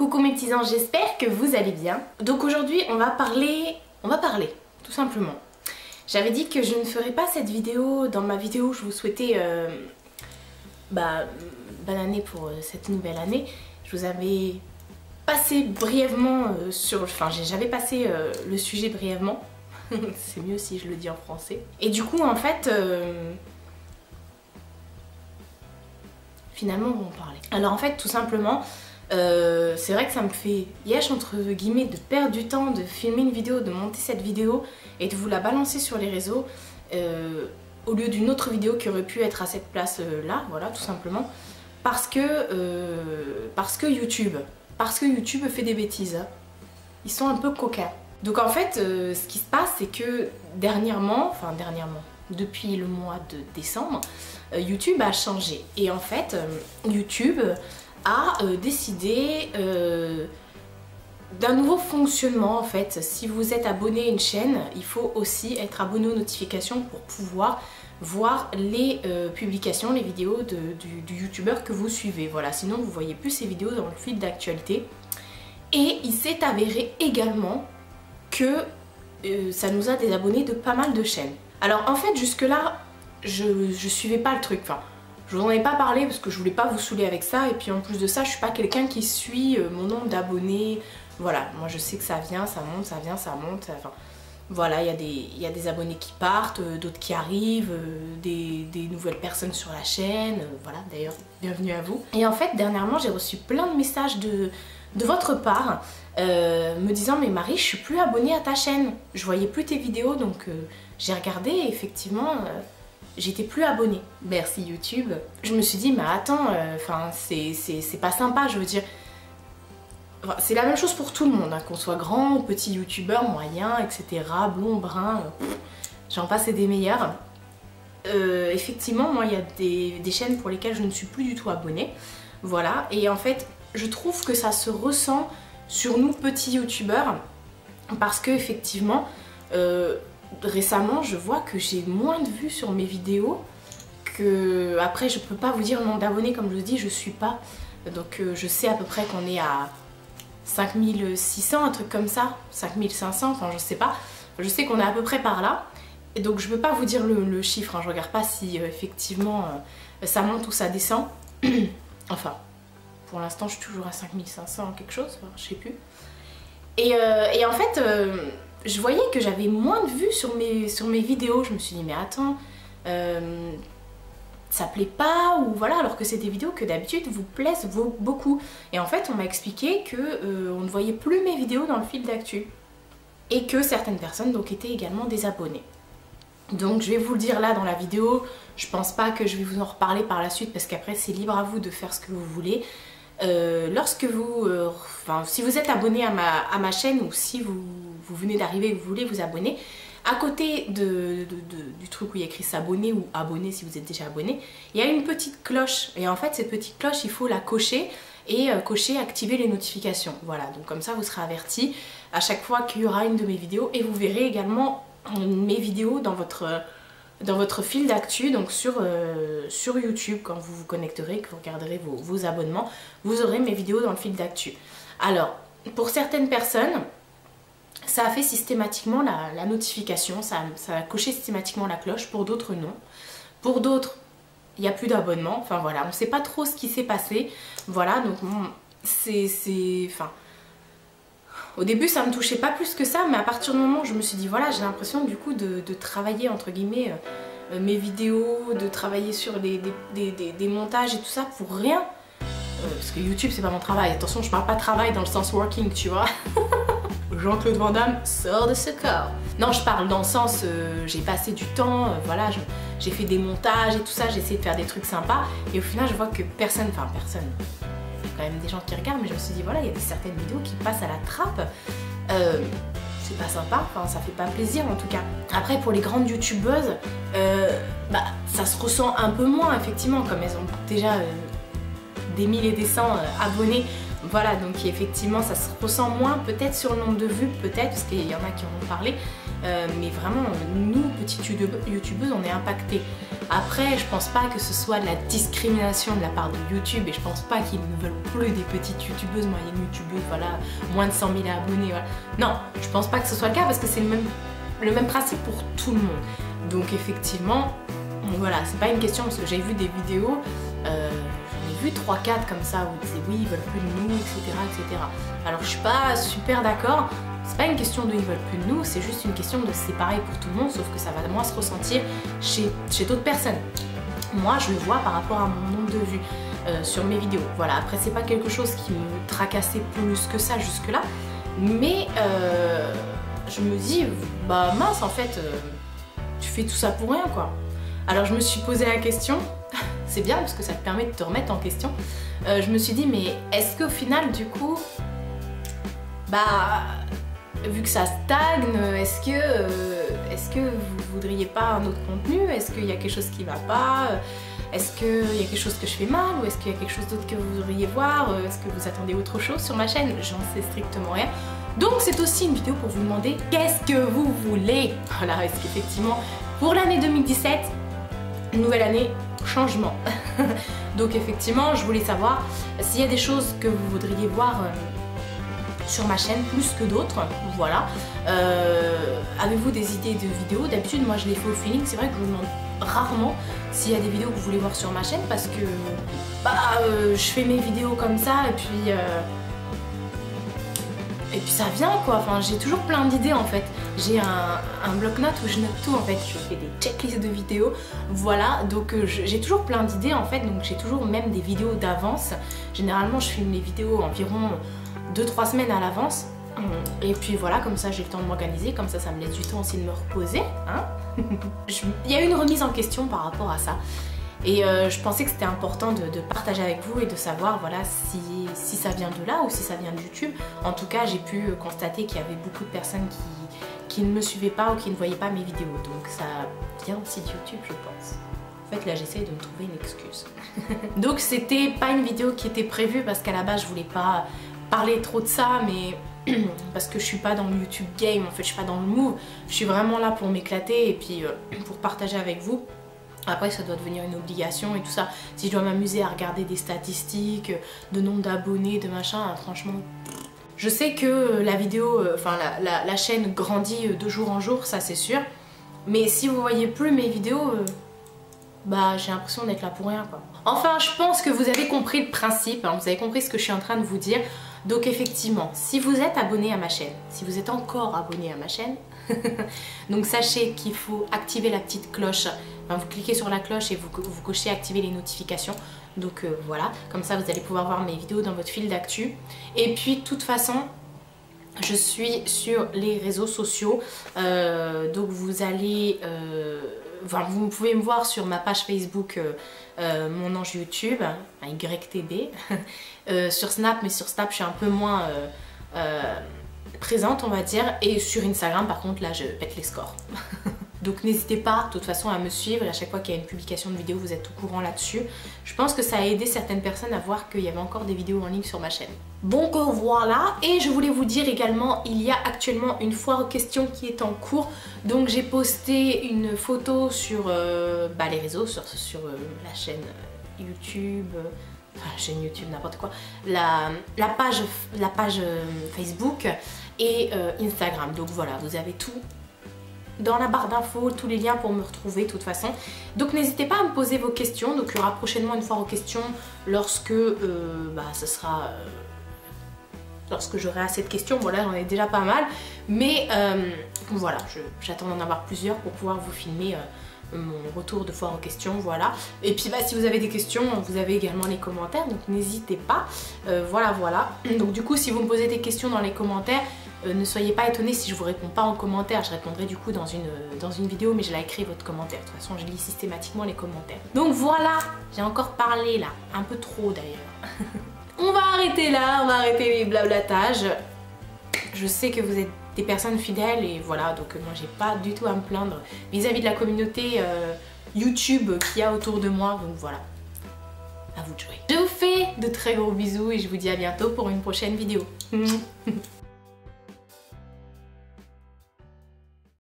Coucou mes petits anges, j'espère que vous allez bien. Donc aujourd'hui on va parler, tout simplement. J'avais dit que je ne ferais pas cette vidéo, dans ma vidéo je vous souhaitais bonne année pour cette nouvelle année. Je vous avais passé brièvement j'avais passé le sujet brièvement. C'est mieux si je le dis en français. Et du coup en fait, finalement on va en parler. Alors en fait tout simplement, c'est vrai que ça me fait yesh entre guillemets de perdre du temps de filmer une vidéo, de monter cette vidéo et de vous la balancer sur les réseaux au lieu d'une autre vidéo qui aurait pu être à cette place là, voilà tout simplement parce que YouTube fait des bêtises, ils sont un peu coquins. Donc en fait ce qui se passe c'est que dernièrement, depuis le mois de décembre, YouTube a changé et en fait YouTube a décidé d'un nouveau fonctionnement. En fait, si vous êtes abonné à une chaîne, il faut aussi être abonné aux notifications pour pouvoir voir les publications, les vidéos du youtubeur que vous suivez. Voilà, sinon vous voyez plus ces vidéos dans le feed d'actualité. Et il s'est avéré également que ça nous a désabonnés de pas mal de chaînes. Alors en fait jusque là je suivais pas le truc, je vous en ai pas parlé parce que je voulais pas vous saouler avec ça, et puis en plus de ça je suis pas quelqu'un qui suit mon nombre d'abonnés. Voilà, moi je sais que ça vient, ça monte, ça vient, ça monte, enfin voilà, il y a des abonnés qui partent, d'autres qui arrivent, des nouvelles personnes sur la chaîne, voilà, d'ailleurs bienvenue à vous. Et en fait dernièrement j'ai reçu plein de messages de votre part me disant mais Marie, je suis plus abonnée à ta chaîne, je voyais plus tes vidéos, donc j'ai regardé et effectivement j'étais plus abonnée. Merci YouTube. Je me suis dit mais attends, c'est pas sympa, je veux dire. C'est la même chose pour tout le monde, hein, qu'on soit grand, petit youtubeur, moyen, etc. Blond, brun, j'en passe et des meilleurs. Effectivement, moi il y a des chaînes pour lesquelles je ne suis plus du tout abonnée. Voilà, et en fait je trouve que ça se ressent sur nous petits youtubeurs parce que effectivement récemment je vois que j'ai moins de vues sur mes vidéos, que après je peux pas vous dire le nombre d'abonnés, comme je vous dis je suis pas, donc je sais à peu près qu'on est à 5600, un truc comme ça, 5500, enfin je sais pas, je sais qu'on est à peu près par là, et donc je peux pas vous dire le chiffre, hein, je regarde pas si effectivement ça monte ou ça descend, enfin pour l'instant je suis toujours à 5500 quelque chose, enfin, je sais plus. Et en fait je voyais que j'avais moins de vues sur mes vidéos, je me suis dit mais attends, ça plaît pas, ou voilà, alors que c'est des vidéos que d'habitude vous plaisent beaucoup. Et en fait on m'a expliqué que on ne voyait plus mes vidéos dans le fil d'actu et que certaines personnes donc étaient également désabonnées. Donc je vais vous le dire là dans la vidéo, je pense pas que je vais vous en reparler par la suite parce qu'après c'est libre à vous de faire ce que vous voulez. Lorsque vous, si vous êtes abonné à ma chaîne, ou si vous venez d'arriver et que vous voulez vous abonner, à côté du truc où il y a écrit s'abonner ou abonner si vous êtes déjà abonné, il y a une petite cloche, et en fait cette petite cloche il faut la cocher et cocher activer les notifications. Voilà, donc comme ça vous serez averti à chaque fois qu'il y aura une de mes vidéos, et vous verrez également mes vidéos dans votre fil d'actu, donc sur YouTube. Quand vous vous connecterez, que vous regarderez vos abonnements, vous aurez mes vidéos dans le fil d'actu. Alors pour certaines personnes ça a fait systématiquement la notification, ça a coché systématiquement la cloche, pour d'autres non. Pour d'autres, il n'y a plus d'abonnement, enfin voilà, on ne sait pas trop ce qui s'est passé. Voilà, donc au début ça me touchait pas plus que ça, mais à partir du moment où je me suis dit voilà, j'ai l'impression du coup de travailler entre guillemets mes vidéos, de travailler sur des montages et tout ça pour rien. Parce que YouTube c'est pas mon travail, attention je parle pas de travail dans le sens working, tu vois. Jean-Claude Van Damme sort de ce corps. Non, je parle dans le sens, j'ai passé du temps, voilà, j'ai fait des montages et tout ça, j'ai essayé de faire des trucs sympas, et au final je vois que personne, il y a quand même des gens qui regardent, mais je me suis dit voilà, il y a certaines vidéos qui passent à la trappe, c'est pas sympa, enfin ça fait pas plaisir en tout cas. Après pour les grandes youtubeuses, ça se ressent un peu moins effectivement, comme elles ont déjà des 1000 et des 100 abonnés. Voilà, donc effectivement ça se ressent moins peut-être sur le nombre de vues, peut-être, parce qu'il y en a qui en ont parlé, mais vraiment, nous, petites youtubeuses, on est impactés. Après, je pense pas que ce soit de la discrimination de la part de YouTube et je pense pas qu'ils ne veulent plus des petites youtubeuses, moyennes youtubeuses, voilà, moins de 100 000 abonnés, voilà. Non, je pense pas que ce soit le cas parce que c'est le même principe pour tout le monde. Donc effectivement, voilà, c'est pas une question parce que j'ai vu des vidéos, j'en ai vu 3-4 comme ça où ils disaient oui, ils veulent plus de nous, etc., etc. Alors je suis pas super d'accord. C'est pas une question de ils veulent plus de nous, c'est juste une question de c'est pareil pour tout le monde, sauf que ça va moins se ressentir chez d'autres personnes. Moi, je le vois par rapport à mon nombre de vues sur mes vidéos. Voilà, après c'est pas quelque chose qui me tracassait plus que ça jusque-là, mais je me dis, bah mince en fait, tu fais tout ça pour rien quoi. Alors je me suis posé la question, c'est bien parce que ça te permet de te remettre en question. Je me suis dit, mais est-ce qu'au final du coup, bah vu que ça stagne, est-ce que vous voudriez pas un autre contenu? Est-ce qu'il y a quelque chose qui va pas? Est-ce qu'il y a quelque chose que je fais mal? Ou est-ce qu'il y a quelque chose d'autre que vous voudriez voir? Est-ce que vous attendez autre chose sur ma chaîne? J'en sais strictement rien. Donc c'est aussi une vidéo pour vous demander qu'est-ce que vous voulez? Voilà, est-ce qu'effectivement pour l'année 2017, nouvelle année, changement. Donc effectivement, je voulais savoir s'il y a des choses que vous voudriez voir sur ma chaîne plus que d'autres, voilà. Avez-vous des idées de vidéos? D'habitude moi je les fais au feeling, c'est vrai que je vous demande rarement s'il y a des vidéos que vous voulez voir sur ma chaîne parce que je fais mes vidéos comme ça et puis ça vient quoi, enfin j'ai toujours plein d'idées en fait. J'ai un bloc-notes où je note tout en fait, je fais des checklists de vidéos, voilà, donc j'ai toujours plein d'idées en fait, donc j'ai toujours même des vidéos d'avance. Généralement je filme les vidéos environ 2-3 semaines à l'avance. Et puis voilà, comme ça j'ai le temps de m'organiser, comme ça me laisse du temps aussi de me reposer. Hein. Il y a eu une remise en question par rapport à ça. Et je pensais que c'était important de partager avec vous et de savoir voilà, si ça vient de là ou si ça vient de YouTube. En tout cas, j'ai pu constater qu'il y avait beaucoup de personnes qui ne me suivaient pas ou qui ne voyaient pas mes vidéos. Donc ça vient aussi de YouTube, je pense. En fait, là, j'essaie de me trouver une excuse. Donc c'était pas une vidéo qui était prévue parce qu'à la base, je voulais pas parler trop de ça, mais parce que je suis pas dans le YouTube game, en fait je suis pas dans le move, je suis vraiment là pour m'éclater et puis pour partager avec vous. Après ça doit devenir une obligation et tout ça, si je dois m'amuser à regarder des statistiques, de nombre d'abonnés, de machin, franchement... Je sais que la vidéo, enfin la chaîne grandit de jour en jour, ça c'est sûr, mais si vous voyez plus mes vidéos, bah j'ai l'impression d'être là pour rien quoi. Enfin je pense que vous avez compris le principe, hein, vous avez compris ce que je suis en train de vous dire. Donc effectivement, si vous êtes abonné à ma chaîne, si vous êtes encore abonné à ma chaîne, donc sachez qu'il faut activer la petite cloche. Enfin, vous cliquez sur la cloche et vous cochez activer les notifications. Donc voilà, comme ça vous allez pouvoir voir mes vidéos dans votre fil d'actu. Et puis de toute façon, je suis sur les réseaux sociaux. Donc vous allez... Enfin, vous pouvez me voir sur ma page Facebook Mon Ange YouTube, YTB. Sur Snap, mais sur Snap je suis un peu moins présente on va dire. Et sur Instagram par contre là je pète les scores. Donc n'hésitez pas de toute façon à me suivre et à chaque fois qu'il y a une publication de vidéo vous êtes au courant là-dessus. Je pense que ça a aidé certaines personnes à voir qu'il y avait encore des vidéos en ligne sur ma chaîne. Donc voilà, et je voulais vous dire également, il y a actuellement une foire aux questions qui est en cours. Donc j'ai posté une photo sur les réseaux, sur la chaîne YouTube, chaîne YouTube, n'importe quoi, la page Facebook et Instagram. Donc voilà, vous avez tout dans la barre d'infos, tous les liens pour me retrouver de toute façon. Donc n'hésitez pas à me poser vos questions. Donc il y aura prochainement une foire aux questions lorsque ce sera... lorsque j'aurai assez de questions. Bon là j'en ai déjà pas mal. Mais voilà, j'attends d'en avoir plusieurs pour pouvoir vous filmer mon retour de foire aux questions, voilà. Et puis si vous avez des questions, vous avez également les commentaires, donc n'hésitez pas. Voilà. Donc du coup, si vous me posez des questions dans les commentaires, ne soyez pas étonnés si je vous réponds pas en commentaire. Je répondrai du coup dans une vidéo, mais je l'ai écrit votre commentaire. De toute façon, je lis systématiquement les commentaires. Donc voilà, j'ai encore parlé là, un peu trop d'ailleurs. On va arrêter là, on va arrêter les blablatages. Je sais que vous êtes des personnes fidèles et voilà, donc moi j'ai pas du tout à me plaindre vis-à-vis de la communauté YouTube qu'il y a autour de moi, donc voilà, à vous de jouer. Je vous fais de très gros bisous et je vous dis à bientôt pour une prochaine vidéo.